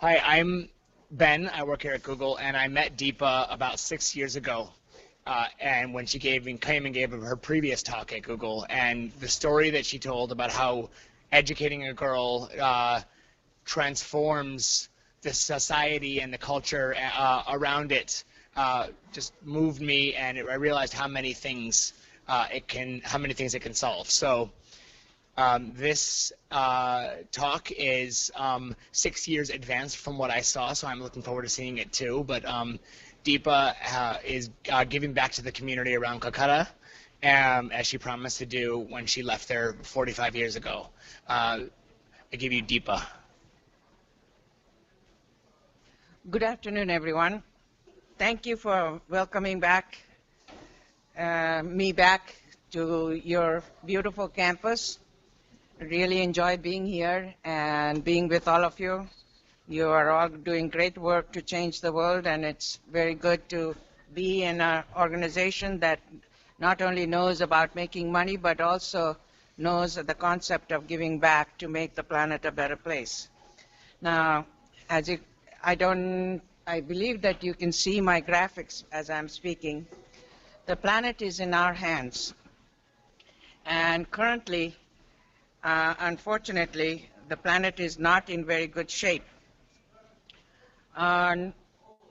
Hi, I'm Ben. I work here at Google, and I met Deepa about 6 years ago. And when she came and gave her previous talk at Google, and the story that she told about how educating a girl transforms the society and the culture around it just moved me, and I realized how many things it can solve. So. This talk is 6 years advanced from what I saw, so I'm looking forward to seeing it too. But Deepa is giving back to the community around Calcutta, as she promised to do when she left there 45 years ago. I give you Deepa. Good afternoon, everyone. Thank you for welcoming me back to your beautiful campus. Really enjoy being here and being with all of you. You are all doing great work to change the world, and it's very good to be in an organization that not only knows about making money, but also knows the concept of giving back to make the planet a better place. Now, I believe that you can see my graphics as I'm speaking. The planet is in our hands, and currently, unfortunately, the planet is not in very good shape. On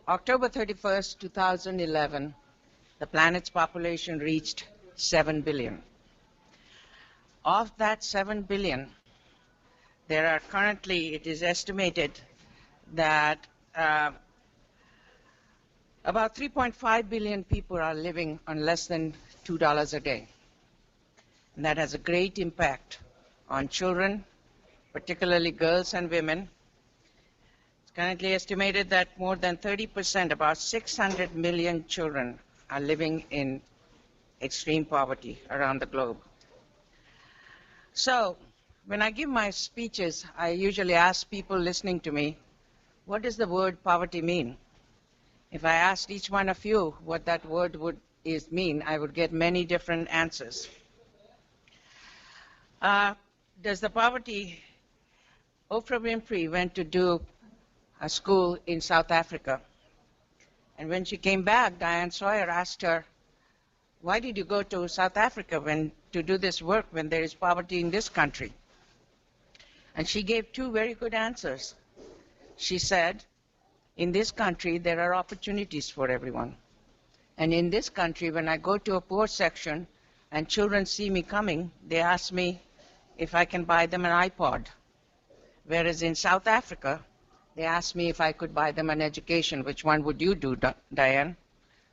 October 31st, 2011, the planet's population reached 7 billion. Of that 7 billion, there are currently, it is estimated that about 3.5 billion people are living on less than $2 a day. And that has a great impact on children, particularly girls and women. It's currently estimated that more than 30%, about 600 million children, are living in extreme poverty around the globe. So, when I give my speeches, I usually ask people listening to me, what does the word poverty mean? If I asked each one of you what that word would mean, I would get many different answers. Does the poverty, Oprah Winfrey went to do a school in South Africa. And when she came back, Diane Sawyer asked her, why did you go to South Africa to do this work when there is poverty in this country? And she gave two very good answers. She said, in this country, there are opportunities for everyone. And in this country, when I go to a poor section and children see me coming, they ask me if I can buy them an iPod. Whereas in South Africa, they asked me if I could buy them an education. Which one would you do, Diane?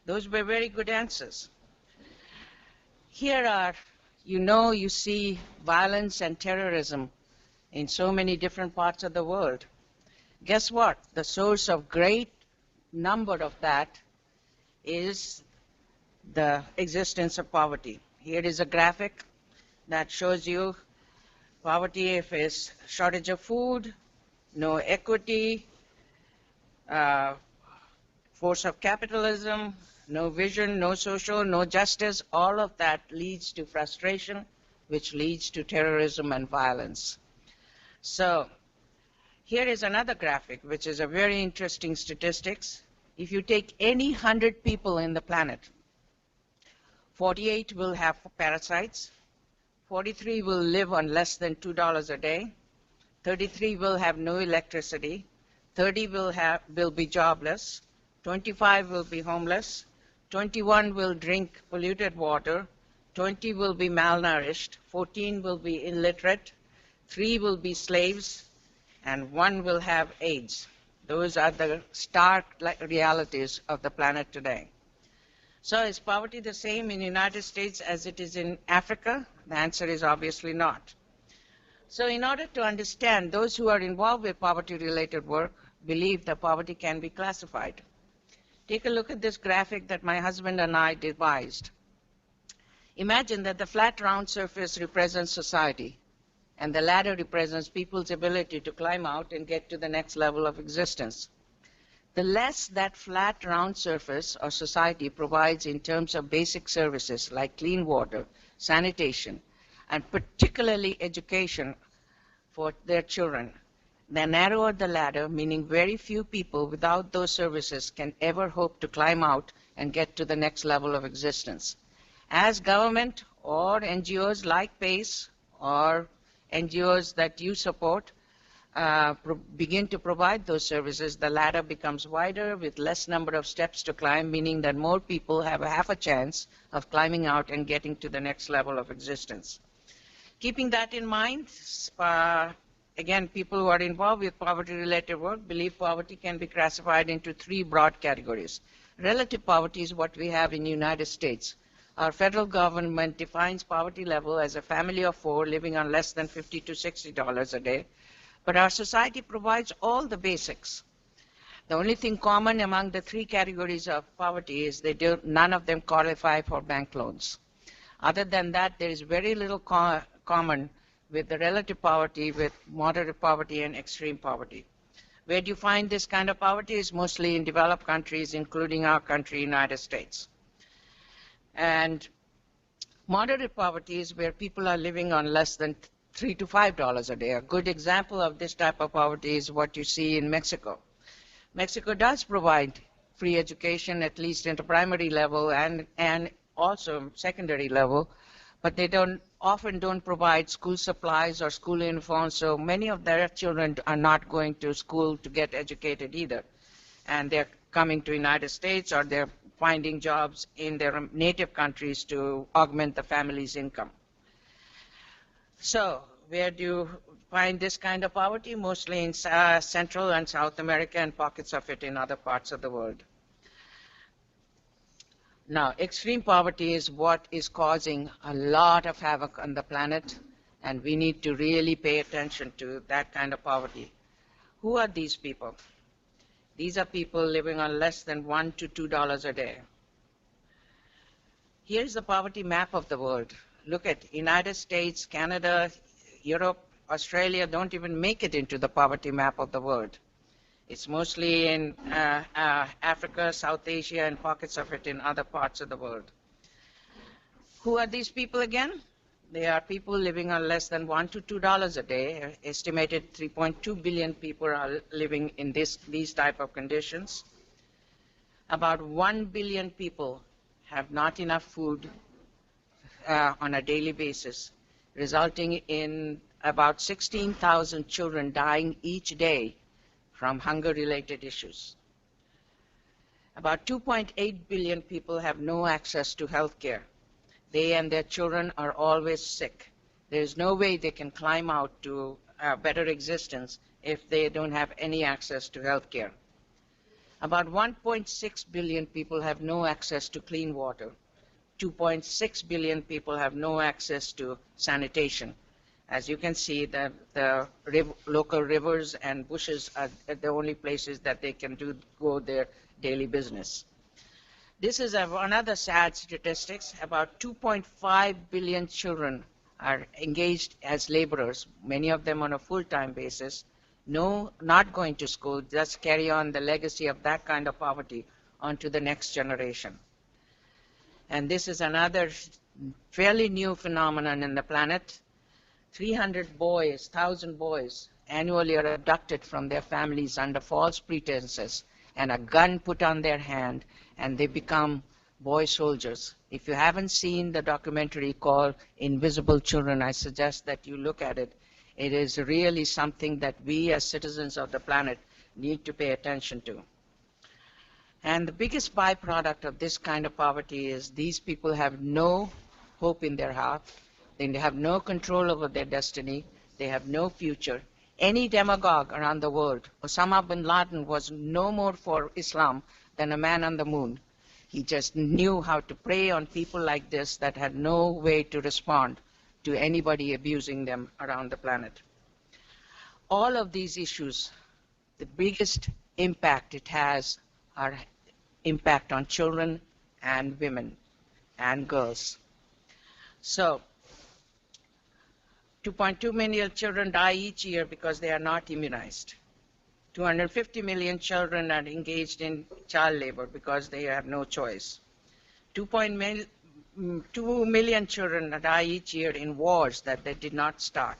Those were very good answers. Here are, you see violence and terrorism in so many different parts of the world. Guess what? The source of great number of that is the existence of poverty. Here is a graphic that shows you poverty if it's shortage of food, no equity, force of capitalism, no vision, no social, no justice. All of that leads to frustration, which leads to terrorism and violence. So here is another graphic, which is a very interesting statistics. If you take any 100 people in the planet, 48 will have parasites, 43 will live on less than $2 a day, 33 will have no electricity, 30 will be jobless, 25 will be homeless, 21 will drink polluted water, 20 will be malnourished, 14 will be illiterate, 3 will be slaves, and 1 will have AIDS. Those are the stark realities of the planet today. So is poverty the same in the United States as it is in Africa? The answer is obviously not. So in order to understand, those who are involved with poverty-related work believe that poverty can be classified. Take a look at this graphic that my husband and I devised. Imagine that the flat round surface represents society, and the ladder represents people's ability to climb out and get to the next level of existence. The less that flat round surface or society provides in terms of basic services like clean water, sanitation, and particularly education for their children, The narrower the ladder, meaning very few people without those services can ever hope to climb out and get to the next level of existence. As government or NGOs like PACE or NGOs that you support begin to provide those services, the ladder becomes wider with less number of steps to climb, meaning that more people have a half a chance of climbing out and getting to the next level of existence. Keeping that in mind, again, people who are involved with poverty-related work believe poverty can be classified into three broad categories. Relative poverty is what we have in the United States. Our federal government defines poverty level as a family of four living on less than $50 to $60 a day. But our society provides all the basics. The only thing common among the three categories of poverty is none of them qualify for bank loans. Other than that, there is very little common with the relative poverty, with moderate poverty and extreme poverty. Where do you find this kind of poverty? Is mostly in developed countries, including our country, United States. And moderate poverty is where people are living on less than $3 to $5 a day. A good example of this type of poverty is what you see in Mexico. Mexico does provide free education, at least at the primary level and also secondary level, but they often don't provide school supplies or school uniforms, so many of their children are not going to school to get educated either. And they're coming to the United States, or they're finding jobs in their native countries to augment the family's income. So where do you find this kind of poverty? Mostly in Central and South America, and pockets of it in other parts of the world. Now, extreme poverty is what is causing a lot of havoc on the planet, and we need to really pay attention to that kind of poverty. Who are these people? These are people living on less than $1 to $2 a day. Here's the poverty map of the world. Look at United States, Canada, Europe, Australia don't even make it into the poverty map of the world. It's mostly in Africa, South Asia, and pockets of it in other parts of the world. Who are these people again? They are people living on less than $1 to $2 a day. Estimated 3.2 billion people are living in these type of conditions. About 1 billion people have not enough food on a daily basis, resulting in about 16,000 children dying each day from hunger-related issues. About 2.8 billion people have no access to health care. They and their children are always sick. There is no way they can climb out to a better existence if they don't have any access to health care. About 1.6 billion people have no access to clean water. 2.6 billion people have no access to sanitation. As you can see, the local rivers and bushes are the only places that they can go their daily business. This is another sad statistics. About 2.5 billion children are engaged as laborers, many of them on a full-time basis, not going to school, just carry on the legacy of that kind of poverty onto the next generation. And this is another fairly new phenomenon in the planet. 1,000 boys annually are abducted from their families under false pretenses and a gun put on their hand, and they become boy soldiers. If you haven't seen the documentary called Invisible Children, I suggest that you look at it. It is really something that we as citizens of the planet need to pay attention to. And the biggest byproduct of this kind of poverty is these people have no hope in their heart. They have no control over their destiny. They have no future. Any demagogue around the world, Osama bin Laden was no more for Islam than a man on the moon. He just knew how to prey on people like this that had no way to respond to anybody abusing them around the planet. All of these issues, the biggest impact it has are impact on children and women and girls. So 2.2 million children die each year because they are not immunized. 250 million children are engaged in child labor because they have no choice. 2 million children die each year in wars that they did not start.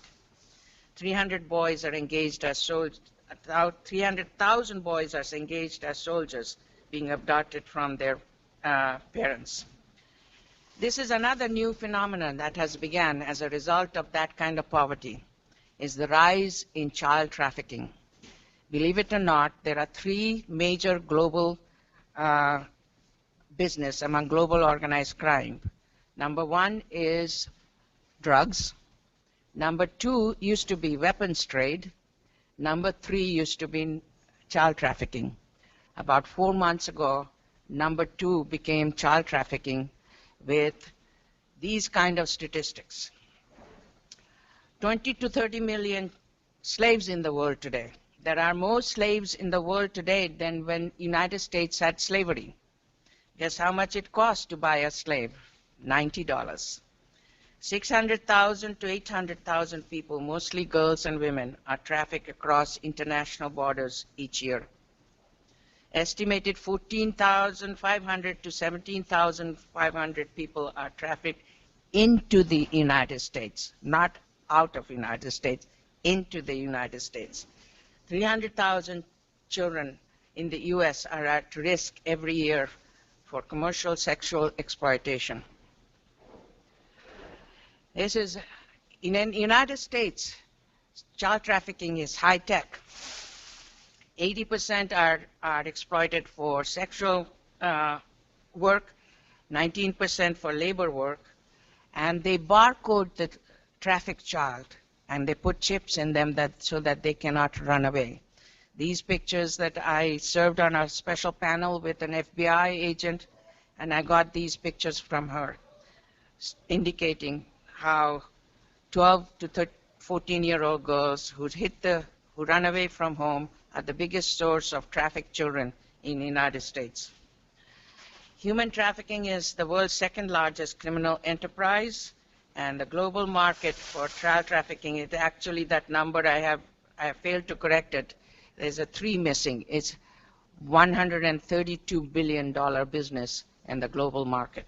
300 boys are engaged as soldiers. 300,000 boys are engaged as soldiers being abducted from their parents. This is another new phenomenon that has begun as a result of that kind of poverty, is the rise in child trafficking. Believe it or not, there are three major global business among global organized crime. Number one is drugs. Number two used to be weapons trade. Number three used to be child trafficking. About 4 months ago, number two became child trafficking with these kind of statistics. 20 to 30 million slaves in the world today. There are more slaves in the world today than when United States had slavery. Guess how much it costs to buy a slave? $90. 600,000 to 800,000 people, mostly girls and women, are trafficked across international borders each year. Estimated 14,500 to 17,500 people are trafficked into the United States, not out of United States, into the United States. 300,000 children in the U.S. are at risk every year for commercial sexual exploitation. This is, in the United States, child trafficking is high tech. 80% are exploited for sexual work, 19% for labor work, and they barcode the trafficked child, and they put chips in them so that they cannot run away. These pictures that I served on a special panel with an FBI agent, and I got these pictures from her, indicating how 12 to 14-year-old girls who run away from home are the biggest source of trafficked children in the United States. Human trafficking is the world's second largest criminal enterprise, and the global market for child trafficking is actually that number I have failed to correct it. There's a 3 missing. It's $132 billion business in the global market.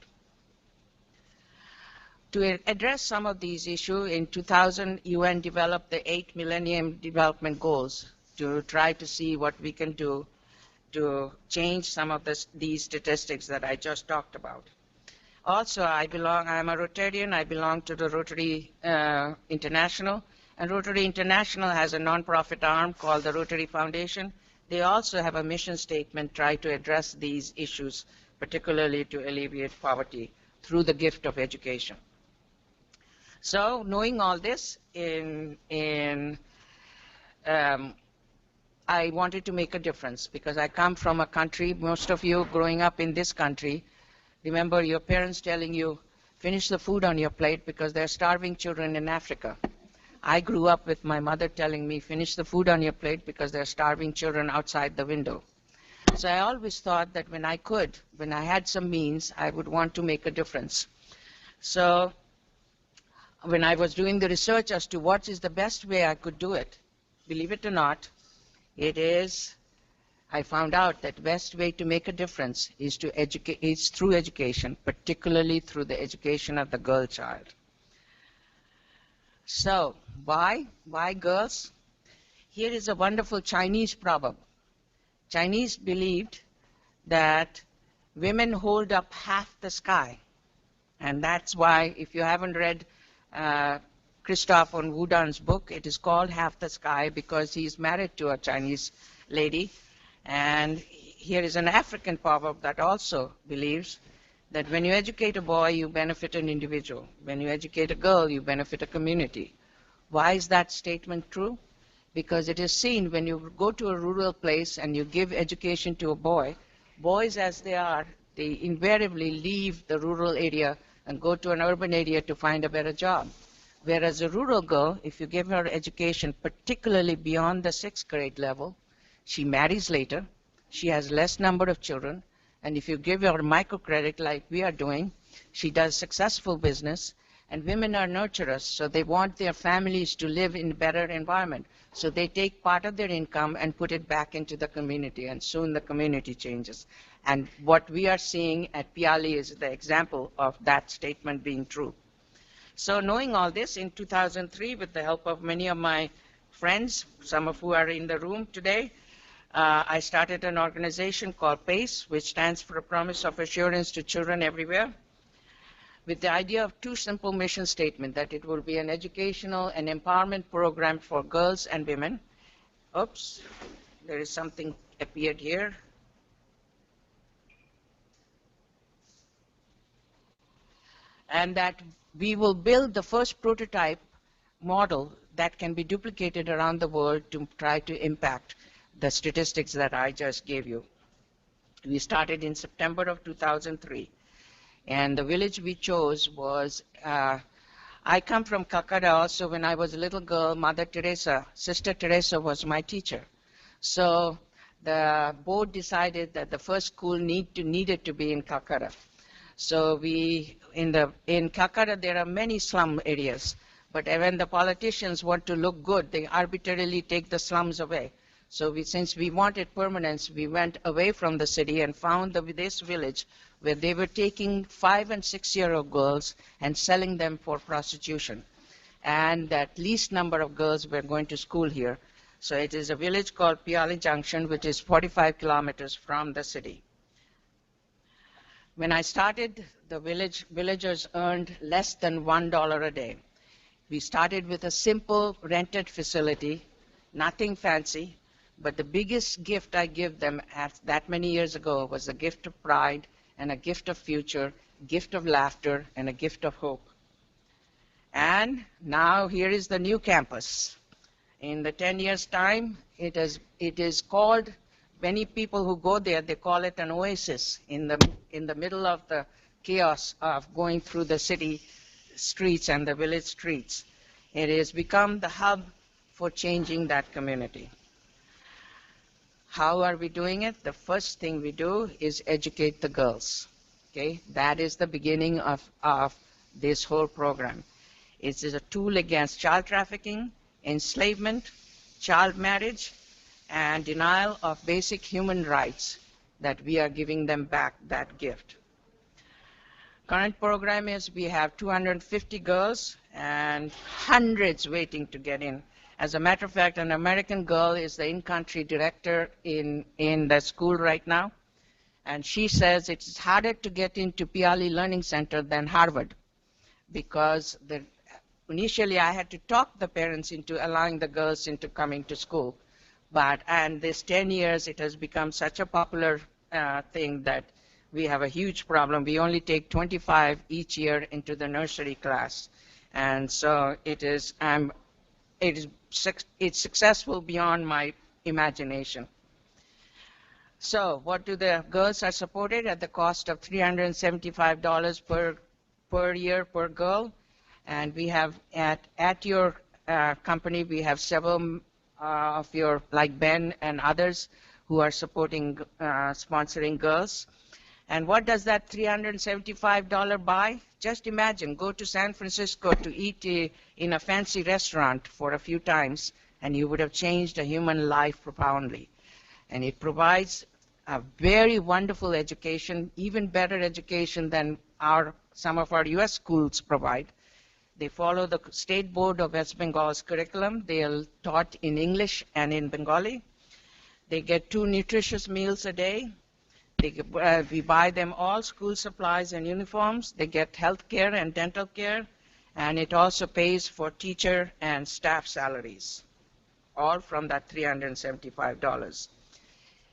To address some of these issues, in 2000, UN developed the 8 Millennium Development Goals to try to see what we can do to change some of these statistics that I just talked about. Also, I'm a Rotarian. I belong to the Rotary International, and Rotary International has a nonprofit arm called the Rotary Foundation. They also have a mission statement trying to address these issues, particularly to alleviate poverty through the gift of education. So, knowing all this, I wanted to make a difference because I come from a country, most of you growing up in this country, remember your parents telling you, finish the food on your plate because there are starving children in Africa. I grew up with my mother telling me, finish the food on your plate because there are starving children outside the window. So I always thought that when I had some means, I would want to make a difference. So when I was doing the research as to what is the best way I could do it, believe it or not, I found out that the best way to make a difference is through education, particularly through the education of the girl child. So, why girls? Here is a wonderful Chinese proverb. Chinese believed that women hold up half the sky. And that's why, if you haven't read Christophe von Woodan's book, it is called Half the Sky because he's married to a Chinese lady. And here is an African proverb that also believes that when you educate a boy, you benefit an individual. When you educate a girl, you benefit a community. Why is that statement true? Because it is seen when you go to a rural place and you give education to a boy, boys as they are, they invariably leave the rural area and go to an urban area to find a better job. Whereas a rural girl, if you give her education, particularly beyond the 6th grade level, she marries later, she has less number of children, and if you give her microcredit like we are doing, she does successful business, and women are nurturers, so they want their families to live in a better environment. So they take part of their income and put it back into the community, and soon the community changes. And what we are seeing at Piali is the example of that statement being true. So knowing all this, in 2003, with the help of many of my friends, some of who are in the room today, I started an organization called PACE, which stands for a Promise of Assurance to Children Everywhere, with the idea of two simple mission statements, that it will be an educational and empowerment program for girls and women. Oops, there is something appeared here. And that we will build the first prototype model that can be duplicated around the world to try to impact the statistics that I just gave you. We started in September of 2003, and the village we chose was, I come from Calcutta also. When I was a little girl, Sister Teresa was my teacher. So the board decided that the first school needed to be in Calcutta. So in Calcutta, there are many slum areas, but when the politicians want to look good, they arbitrarily take the slums away. So since we wanted permanence, we went away from the city and found this village where they were taking 5- and 6-year-old girls and selling them for prostitution. And that least number of girls were going to school here. So it is a village called Piali Junction, which is 45 kilometers from the city. When I started, the villagers earned less than $1 a day. We started with a simple rented facility, nothing fancy, but the biggest gift I give them that many years ago was a gift of pride and a gift of future, gift of laughter, and a gift of hope. And now here is the new campus. In the 10 years' time, it is called, many people who go there, they call it an oasis in the middle of the chaos of going through the city streets and the village streets. It has become the hub for changing that community. How are we doing it? The first thing we do is educate the girls. Okay? That is the beginning of this whole program. It is a tool against child trafficking, enslavement, child marriage, and denial of basic human rights, that we are giving them back that gift. Current program is we have 250 girls and hundreds waiting to get in. As a matter of fact, an American girl is the in-country director in the school right now, and she says it's harder to get into Piali Learning Center than Harvard, because initially I had to talk the parents into allowing the girls into coming to school. And this 10 years, it has become such a popular thing that we have a huge problem. We only take 25 each year into the nursery class. And so it's successful beyond my imagination. So what do the girls are supported at the cost of $375 per year per girl. And we have at your company, we have several of your, like Ben and others, who are supporting, sponsoring girls. And what does that $375 buy? Just imagine, go to San Francisco to eat in a fancy restaurant for a few times, and you would have changed a human life profoundly. And it provides a very wonderful education, even better education than some of our US schools provide. They follow the State Board of West Bengal's curriculum. They are taught in English and in Bengali. They get 2 nutritious meals a day. We buy them all school supplies and uniforms. They get health care and dental care. And it also pays for teacher and staff salaries, all from that $375.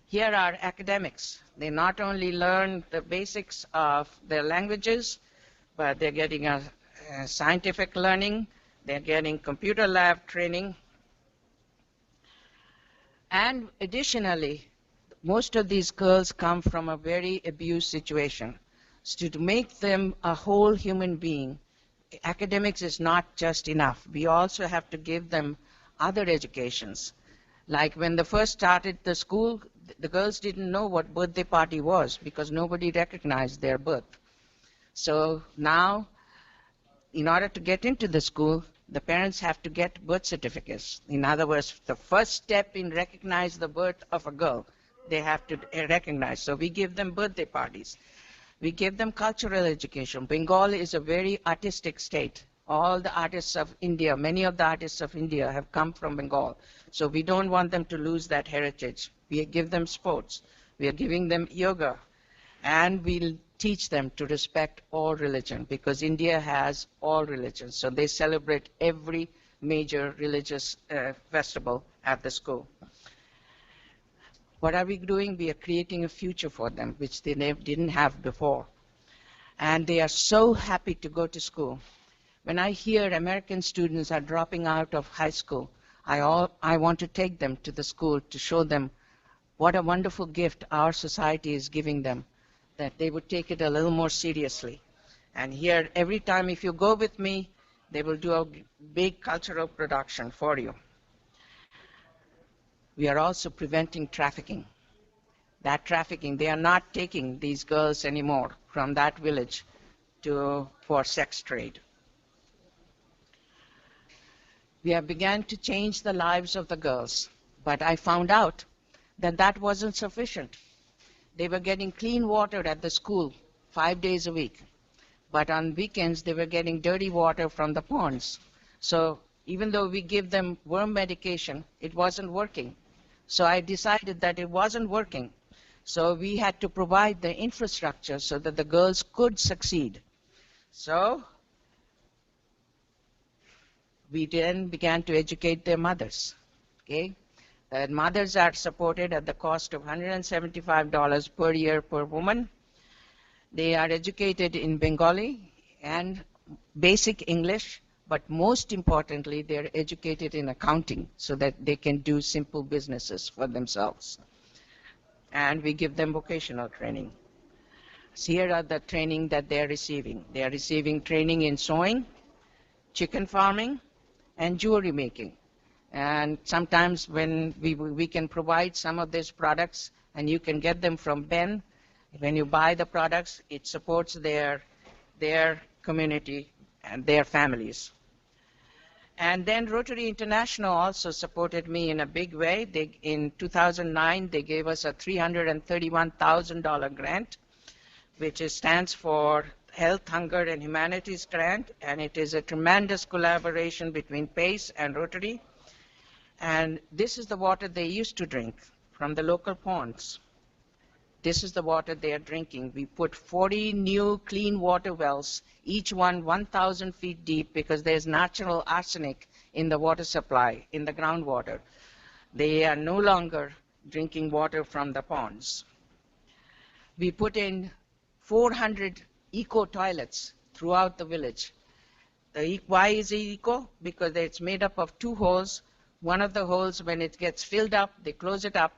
Here are academics. They not only learn the basics of their languages, but they're getting a scientific learning, they're getting computer lab training, and additionally, most of these girls come from a very abused situation. So to make them a whole human being, academics is not just enough. We also have to give them other educations. Like when they first started the school, the girls didn't know what birthday party was because nobody recognized their birth. So now, in order to get into the school, the parents have to get birth certificates. In other words, the first step in recognize the birth of a girl, they have to recognize. So we give them birthday parties. We give them cultural education. Bengal is a very artistic state. All the artists of India, many of the artists of India have come from Bengal. So we don't want them to lose that heritage. We give them sports. We are giving them yoga. And we'll teach them to respect all religion because India has all religions. So they celebrate every major religious festival at the school. What are we doing? We are creating a future for them, which they didn't have before. And they are so happy to go to school. When I hear American students are dropping out of high school, I want to take them to the school to show them what a wonderful gift our society is giving them, that they would take it a little more seriously. And here, every time if you go with me, they will do a big cultural production for you. We are also preventing trafficking. That trafficking, they are not taking these girls anymore from that village for sex trade. We have begun to change the lives of the girls, but I found out that that wasn't sufficient. They were getting clean water at the school 5 days a week, but on weekends they were getting dirty water from the ponds. So even though we give them worm medication, it wasn't working. So I decided that it wasn't working. So we had to provide the infrastructure so that the girls could succeed. So we then began to educate their mothers. Okay? The mothers are supported at the cost of $175 per year per woman. They are educated in Bengali and basic English, but most importantly, they are educated in accounting so that they can do simple businesses for themselves. And we give them vocational training. So here are the training that they are receiving. They are receiving training in sewing, chicken farming, and jewelry making. And sometimes when we can provide some of these products and you can get them from Ben, when you buy the products, it supports their community and their families. And then Rotary International also supported me in a big way. In 2009, they gave us a $331,000 grant, which stands for Health, Hunger, and Humanities Grant, and it is a tremendous collaboration between PACE and Rotary. And this is the water they used to drink from the local ponds. This is the water they are drinking. We put 40 new clean water wells, each one 1,000 feet deep, because there's natural arsenic in the water supply, in the groundwater. They are no longer drinking water from the ponds. We put in 400 eco toilets throughout the village. Why is it eco? Because it's made up of 2 holes. One of the holes, when it gets filled up, they close it up,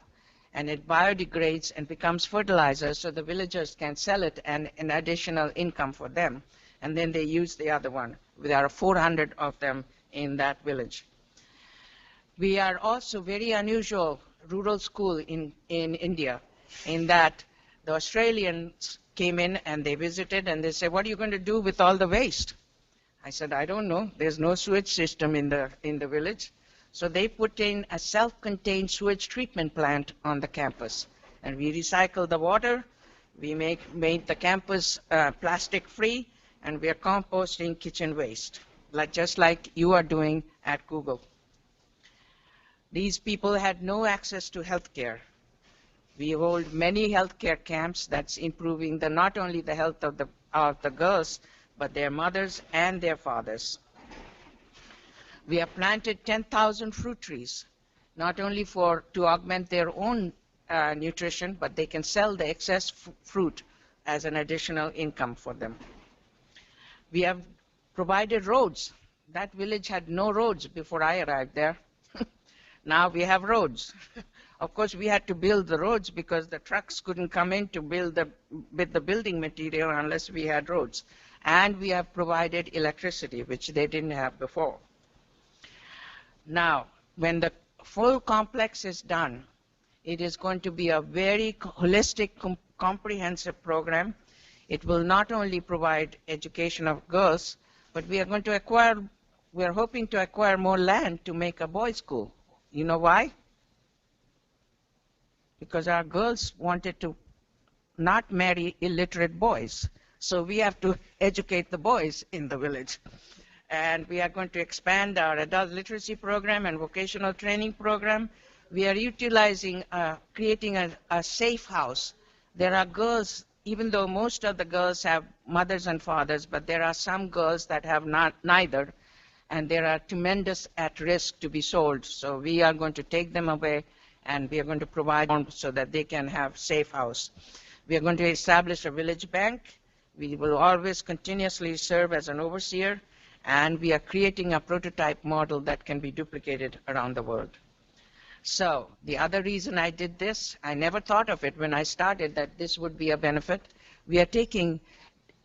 and it biodegrades and becomes fertilizer, so the villagers can sell it and an additional income for them. And then they use the other one. There are 400 of them in that village. We are also very unusual rural school in India, in that the Australians came in and they visited and they said, what are you going to do with all the waste? I said, I don't know. There's no sewage system in the village. So they put in a self-contained sewage treatment plant on the campus. And we recycle the water, we made the campus plastic-free, and we are composting kitchen waste, just like you are doing at Google. These people had no access to health care. We hold many healthcare camps that's improving not only the health of the girls, but their mothers and their fathers. We have planted 10,000 fruit trees, not only to augment their own nutrition, but they can sell the excess fruit as an additional income for them. We have provided roads. That village had no roads before I arrived there. Now we have roads. Of course, we had to build the roads because the trucks couldn't come in to build with the building material unless we had roads. And we have provided electricity, which they didn't have before. Now, when the full complex is done, it is going to be a very holistic, comprehensive program. It will not only provide education of girls, but we are hoping to acquire more land to make a boys' school. You know why? Because our girls wanted to not marry illiterate boys. So we have to educate the boys in the village. and we are going to expand our adult literacy program and vocational training program. We are utilizing, creating a safe house. There are girls, even though most of the girls have mothers and fathers, but there are some girls that have neither, and they are tremendous at risk to be sold. So we are going to take them away, and we are going to provide them so that they can have safe house. We are going to establish a village bank. We will always continuously serve as an overseer, and we are creating a prototype model that can be duplicated around the world. So the other reason I did this, I never thought of it when I started that this would be a benefit. We are taking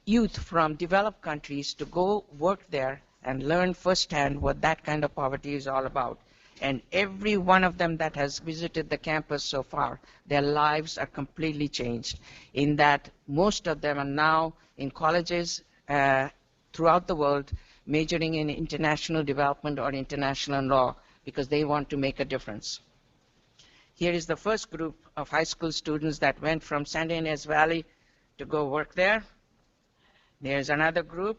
youth from developed countries to go work there and learn firsthand what that kind of poverty is all about. And every one of them that has visited the campus so far, their lives are completely changed in that most of them are now in colleges throughout the world majoring in international development or international law because they want to make a difference. Here is the first group of high school students that went from Santa Ynez Valley to go work there. There's another group.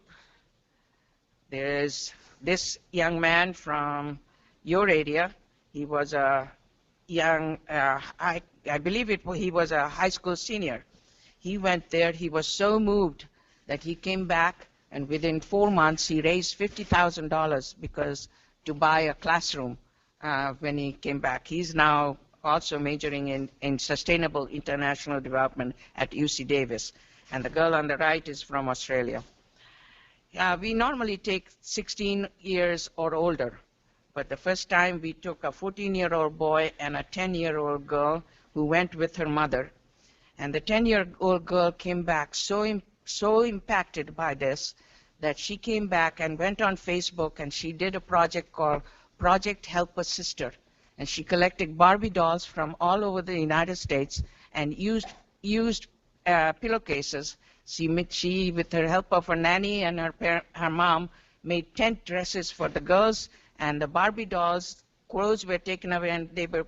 There's this young man from your area. He was a young, I believe he was a high school senior. He went there. He was so moved that he came back, and within 4 months he raised $50,000 because to buy a classroom when he came back. He's now also majoring in sustainable international development at UC Davis. And the girl on the right is from Australia. We normally take 16 years or older, but the first time we took a 14-year-old boy and a 10-year-old girl who went with her mother. And the 10-year-old girl came back so impacted by this that she came back and went on Facebook and she did a project called Project Help a Sister. And she collected Barbie dolls from all over the United States and used pillowcases. She, with her help of her nanny and her mom, made tent dresses for the girls, and the Barbie dolls' clothes were taken away, and they were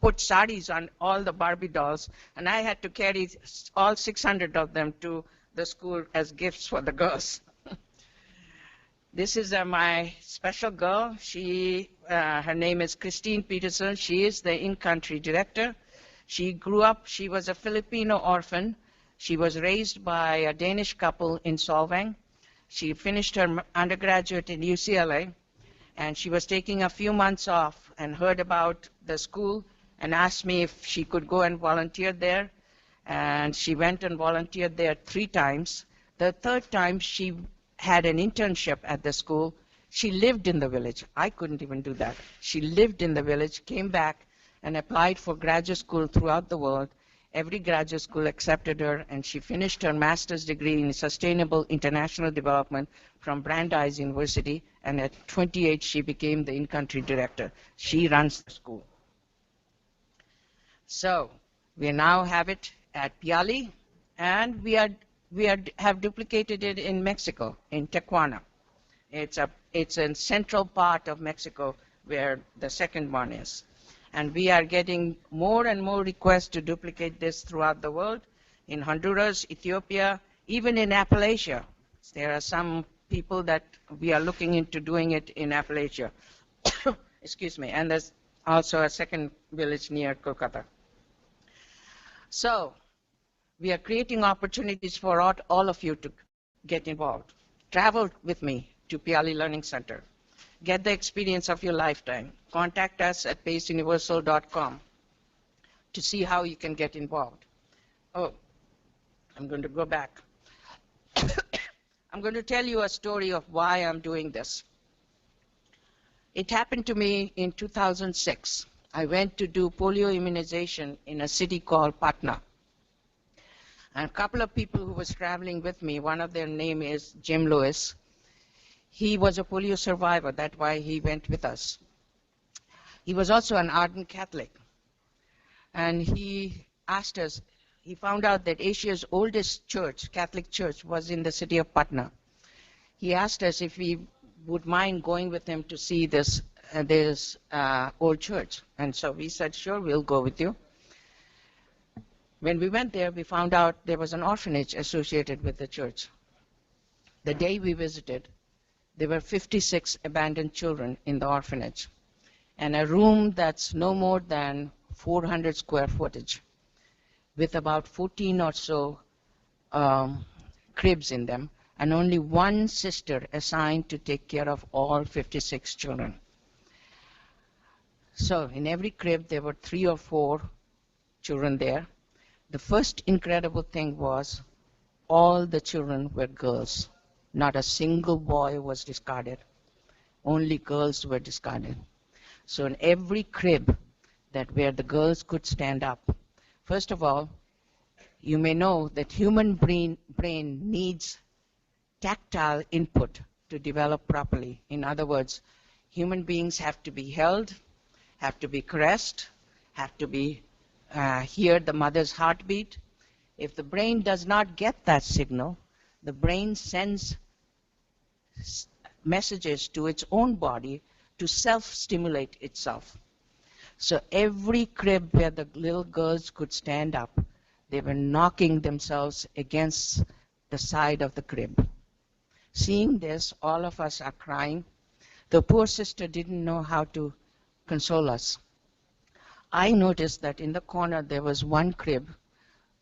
put saris on all the Barbie dolls, and I had to carry all 600 of them to the school as gifts for the girls. This is my special girl. Her name is Christine Peterson. She is the in-country director. She grew up, she was a Filipino orphan. She was raised by a Danish couple in Solvang. She finished her undergraduate in UCLA, and she was taking a few months off and heard about the school and asked me if she could go and volunteer there. And she went and volunteered there 3 times. The 3rd time she had an internship at the school. She lived in the village. I couldn't even do that. She lived in the village, came back, and applied for graduate school throughout the world. Every graduate school accepted her, and she finished her master's degree in sustainable international development from Brandeis University, and at 28 she became the in-country director. She runs the school. So we now have it at Piali, and we have duplicated it in Mexico, in Tijuana. It's a central part of Mexico where the second one is. And we are getting more and more requests to duplicate this throughout the world, in Honduras, Ethiopia, even in Appalachia. There are some people that we are looking into doing it in Appalachia. Excuse me. And there's also a second village near Kolkata. So we are creating opportunities for all of you to get involved. Travel with me to Piali Learning Center. Get the experience of your lifetime. Contact us at paceuniversal.com to see how you can get involved. Oh, I'm going to go back. I'm going to tell you a story of why I'm doing this. It happened to me in 2006. I went to do polio immunization in a city called Patna. And a couple of people who was traveling with me, one of their name is Jim Lewis. He was a polio survivor. That's why he went with us. He was also an ardent Catholic. And he asked us, he found out that Asia's oldest church, Catholic church, was in the city of Patna. He asked us if we would mind going with him to see this old church. And so we said, sure, we'll go with you. When we went there, we found out there was an orphanage associated with the church. The day we visited, There were 56 abandoned children in the orphanage, and a room that's no more than 400 square footage, with about 14 or so cribs in them, and only one sister assigned to take care of all 56 children. So in every crib, there were 3 or 4 children there. The first incredible thing was all the children were girls. Not a single boy was discarded. Only girls were discarded. So in every crib that where the girls could stand up, first of all, you may know that human brain needs tactile input to develop properly. In other words, human beings have to be held, have to be caressed, have to be hear the mother's heartbeat. If the brain does not get that signal, the brain sends messages to its own body to self-stimulate itself. So every crib where the little girls could stand up, they were knocking themselves against the side of the crib. Seeing this, all of us are crying. The poor sister didn't know how to console us. I noticed that in the corner there was one crib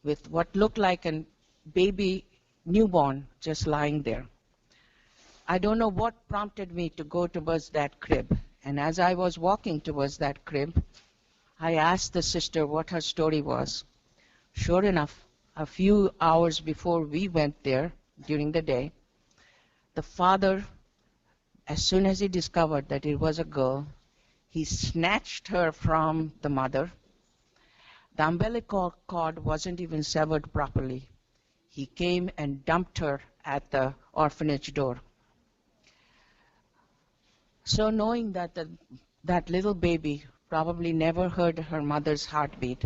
with what looked like a baby newborn just lying there. I don't know what prompted me to go towards that crib. And as I was walking towards that crib, I asked the sister what her story was. Sure enough, a few hours before we went there during the day, the father, as soon as he discovered that it was a girl, he snatched her from the mother. The umbilical cord wasn't even severed properly. He came and dumped her at the orphanage door. So knowing that that little baby probably never heard her mother's heartbeat,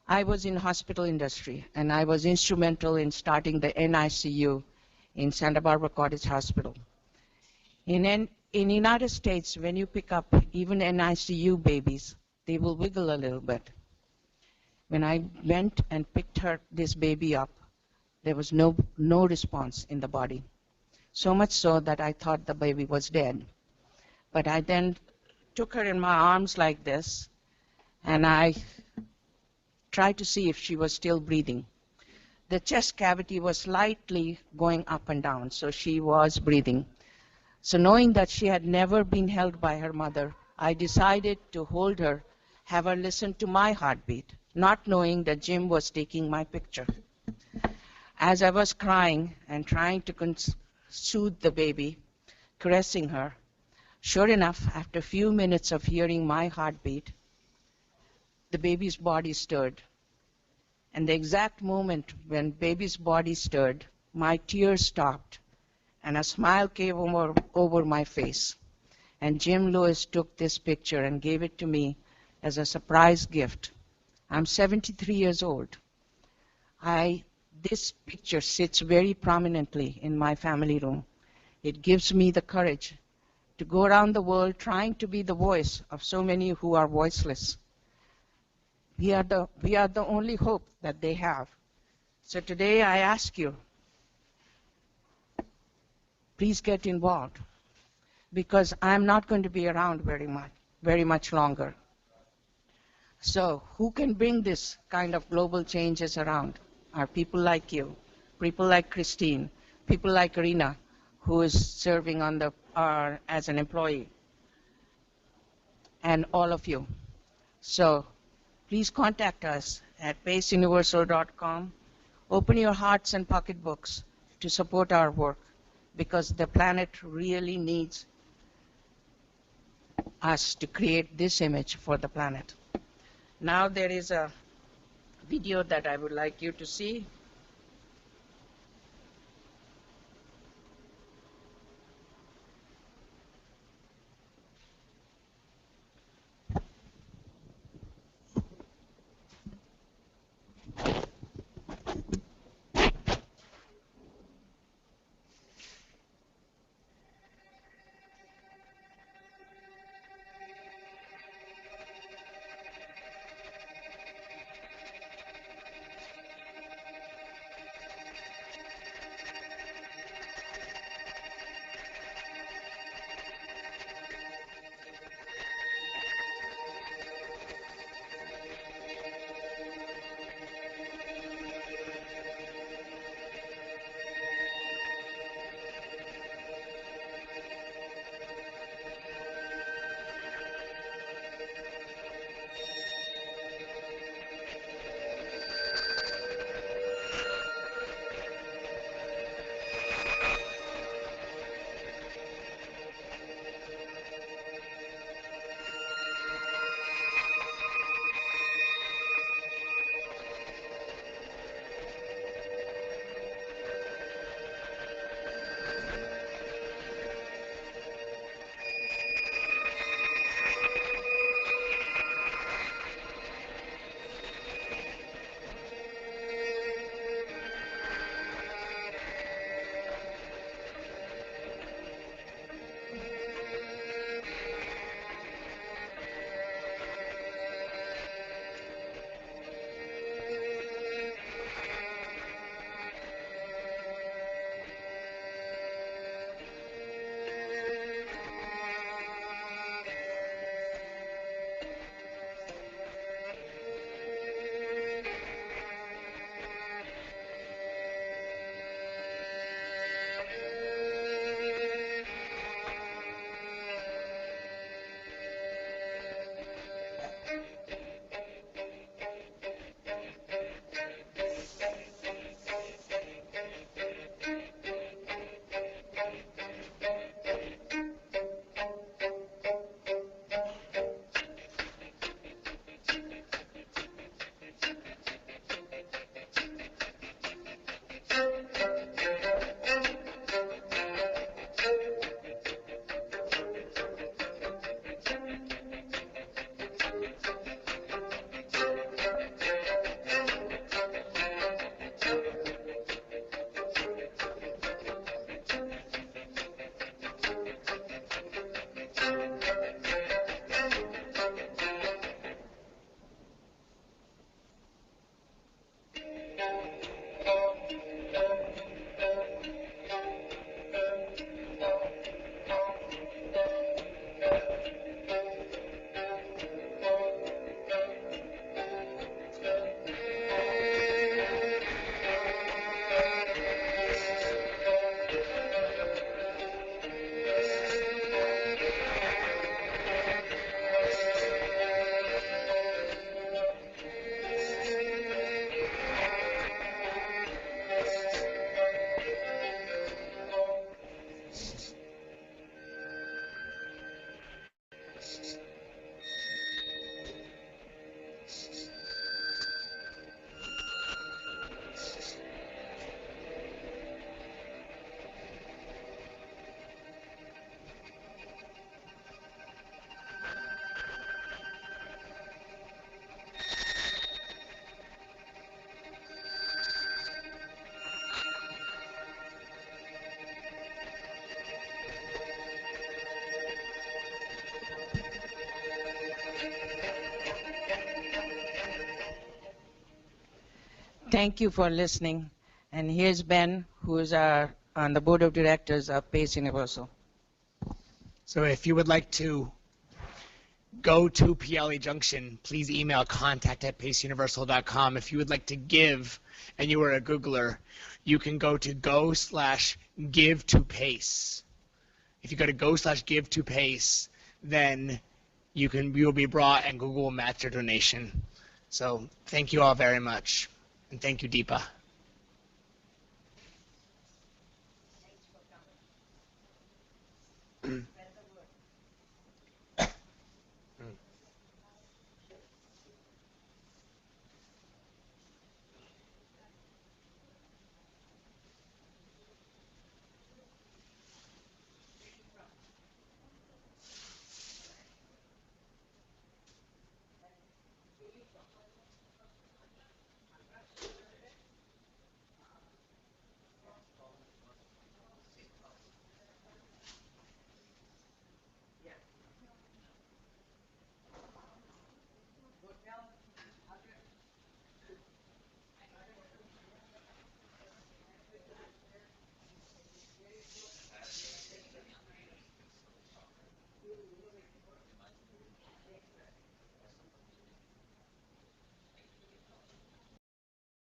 I was in hospital industry, and I was instrumental in starting the NICU in Santa Barbara Cottage Hospital. In United States, when you pick up even NICU babies, they will wiggle a little bit. When I went and picked this baby up, there was no response in the body. So much so that I thought the baby was dead. But I then took her in my arms like this, and I tried to see if she was still breathing. The chest cavity was slightly going up and down, so she was breathing. So knowing that she had never been held by her mother, I decided to hold her, have her listen to my heartbeat, not knowing that Jim was taking my picture. As I was crying and trying to soothe the baby, caressing her, sure enough, after a few minutes of hearing my heartbeat, the baby's body stirred. And the exact moment when baby's body stirred, my tears stopped, and a smile came over my face. And Jim Lewis took this picture and gave it to me as a surprise gift. I'm 73 years old. This picture sits very prominently in my family room. It gives me the courage to go around the world trying to be the voice of so many who are voiceless. We are the only hope that they have. So today I ask you, please get involved, because I'm not going to be around very much longer. So who can bring this kind of global changes around? Are people like you, people like Christine, people like Rina, who is serving as an employee, and all of you. So please contact us at paceuniversal.com. Open your hearts and pocketbooks to support our work, because the planet really needs us to create this image for the planet. Now there is a video that I would like you to see. Thank you for listening. And here's Ben, who is on the board of directors of Pace Universal. So if you would like to go to PLE Junction, please email contact@paceuniversal.com. If you would like to give and you are a Googler, you can go to go/give to Pace. If you go to go/give to Pace, then you will be brought and Google will match your donation. So thank you all very much. And thank you, Deepa. Thanks for coming.